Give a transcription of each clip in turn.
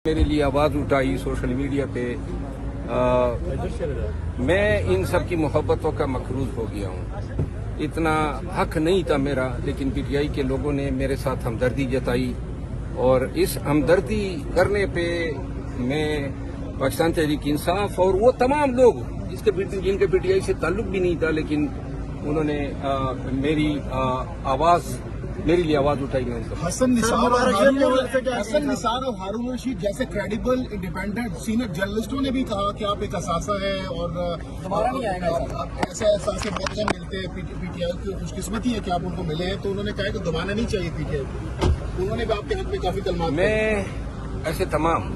میرے لیے آواز اٹھائی سوشل میڈیا پہ میں ان سب کی محبتوں کا مقروض ہو گیا ہوں. اتنا حق نہیں تھا میرا، لیکن پی ٹی آئی کے لوگوں نے میرے ساتھ ہمدردی جتائی، اور اس ہمدردی کرنے پہ میں پاکستان تحریک انصاف اور وہ تمام لوگ جن کے پی ٹی آئی سے تعلق بھی نہیں تھا، لیکن انہوں نے میری لیے آواز اٹھائی. میں حسن نثار اور ہارون رشید جیسے کریڈیبل انڈیپینڈنٹ سینئر جرنلسٹوں نے بھی کہا کہ آپ ایک اثاثہ ہے اور ایسے اثاثے بہت کم ملتے ہیں. پی ٹی آئی کی خوش قسمتی ہے کہ آپ ان کو ملے ہیں، تو انہوں نے کہا کہ دبانا نہیں چاہیے پی ٹی آئی. انہوں نے بھی آپ کے حق میں کافی کلمات. میں ایسے تمام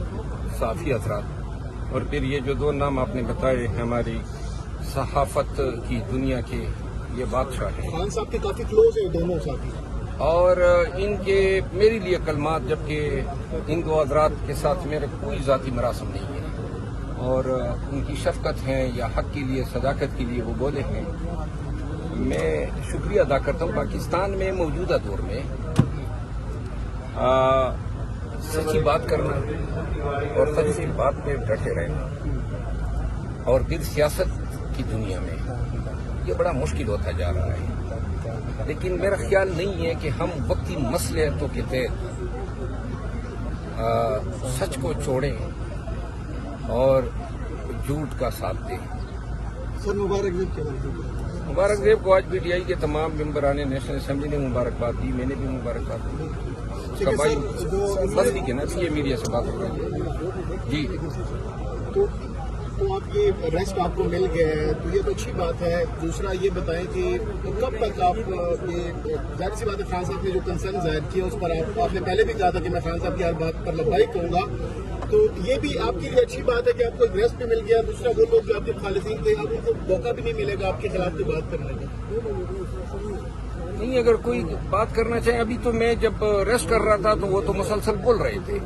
صحافی افراد اور پھر یہ جو دو نام آپ نے بتائے ہماری صحافت کی دنیا کے، یہ بادشاہ ہیں. خان صاحب کے کافی کلوز ہیں دونوں ساتھی، اور ان کے میرے لیے کلمات، جبکہ ان دو حضرات کے ساتھ میرے کوئی ذاتی مراسم نہیں ہے، اور ان کی شفقت ہیں یا حق کے لیے صداقت کے لیے وہ بولے ہیں. میں شکریہ ادا کرتا ہوں. پاکستان میں موجودہ دور میں سچی بات کرنا اور سچی بات پہ ڈٹے رہنا، اور پھر سیاست کی دنیا میں یہ بڑا مشکل ہوتا جا رہا ہے. لیکن میرا خیال نہیں ہے کہ ہم وقتی مصلحتوں کے تحت سچ کو چھوڑیں اور جھوٹ کا ساتھ دیں. سر مبارک دیب کو آج پی ٹی آئی کے تمام ممبران نیشنل اسمبلی نے مبارکباد دی، میں نے بھی مبارکباد دی. اس کا بھائی بس ٹھیک ہے نا، یہ میڈیا سے بات ہو رہی ہے. جی تو آپ یہ ریسٹ آپ کو مل گیا ہے تو یہ تو اچھی بات ہے. دوسرا یہ بتائیں کہ کب تک آپ یہ ظاہر سی بات ہے، خان صاحب نے جو کنسرن ظاہر کیا اس پر آپ نے پہلے بھی کہا تھا کہ میں خان صاحب کی ہر بات پر لبیک کہوں گا، تو یہ بھی آپ کے لیے اچھی بات ہے کہ آپ کو ریسٹ بھی مل گیا. دوسرا وہ لوگ جو آپ کے مخالفین تھے، اب ان کو موقع بھی نہیں ملے گا آپ کے خلاف کوئی بات کرنے کا. نہیں، اگر کوئی بات کرنا چاہے، ابھی تو میں جب ریسٹ کر رہا تھا تو وہ تو مسلسل بول رہے تھے،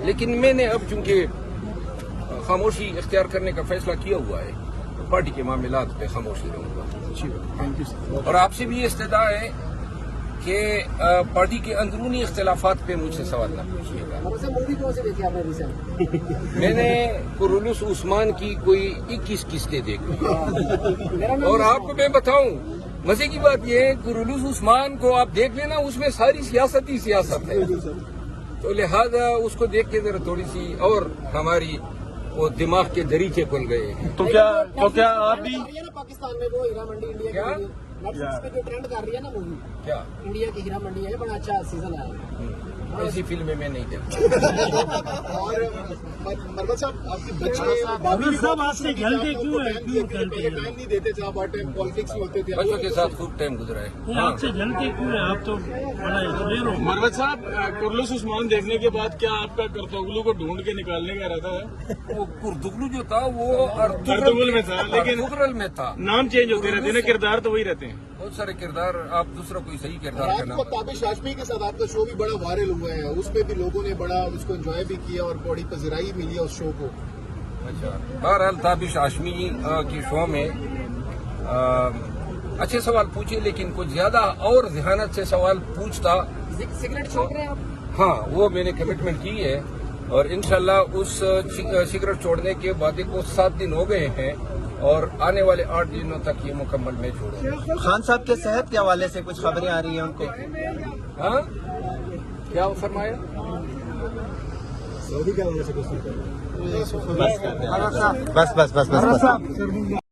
لیکن میں نے اب چونکہ خاموشی اختیار کرنے کا فیصلہ کیا ہوا ہے، پارٹی کے معاملات پہ خاموشی رہوں گا. اور آپ سے بھی یہ استدعا ہے کہ پارٹی کے اندرونی اختلافات پہ مجھ سے سوال نہ پوچھیے گا. میں نے قرولوس عثمان کی کوئی 21 قسطیں دیکھی، اور آپ کو میں بتاؤں مزے کی بات یہ ہے، قرولوس عثمان کو آپ دیکھ لینا، اس میں ساری سیاست ہی سیاست ہے. تو لہذا اس کو دیکھ کے ذرا تھوڑی سی اور ہماری وہ دماغ کے دریچے کھل گئے ہیں. تو کیا آپ بھی پاکستان میں وہ ہیرا منڈی انڈیا کیا پہ جو ٹرینڈ کر رہی ہے نا مووی، کیا انڈیا کی ہیرا منڈی ہے، بڑا اچھا سیزن آیا. ایسی فلمیں میں نہیں دیکھتا. اور مربت صاحب آپ کے بچے صاحب آپ سے جلدی کیوں ہے؟ ٹائم نہیں دیتے تھے، آپ ہر ٹائم پالیٹکس میں ہوتے تھے. بچوں کے ساتھ خوب ٹائم گزرا ہے. آپ سے جلدی کیوں ہے؟ آپ تو بڑا انجینئر ہو. مروت صاحب، قرولوس عثمان دیکھنے کے بعد کیا آپ کا کرتوگلو کو ڈھونڈ کے نکالنے کا ارادہ ہے؟ وہ کردگلو جو تھا وہ ارطغرل میں تھا، لیکن ارطغرل میں تھا. نام چینج ہوتے رہتے ہیں نا، کردار تو وہی رہتے ہیں. بہت سارے کردار، آپ دوسرا کوئی صحیح کردار رات کرنا. کو تابش ہاشمی کے ساتھ آپ کا شو بھی بڑا وائرل ہوا ہے، اس پہ بھی لوگوں نے بڑا اس کو انجوائے بھی کیا اور بڑی پذیرائی ملی ہے اس شو کو. اچھا، بہرحال تابش ہاشمی کی شو میں اچھے سوال پوچھے، لیکن کچھ زیادہ اور ذہانت سے سوال پوچھتا. سگریٹ چھوڑ رہے ہیں آپ؟ ہاں، وہ میں نے کمٹمنٹ کی ہے، اور انشاءاللہ اس سگریٹ چھوڑنے کے وعدے کو 7 دن ہو گئے ہیں، اور آنے والے 8 دنوں تک یہ مکمل میں چھوڑوں گا. خان صاحب کے صحت کے حوالے سے کچھ خبریں آ رہی ہیں ان کو؟ ہاں، کیا فرمایا؟ سعودی کے حوالے سے کچھ نہیں کر رہے. بس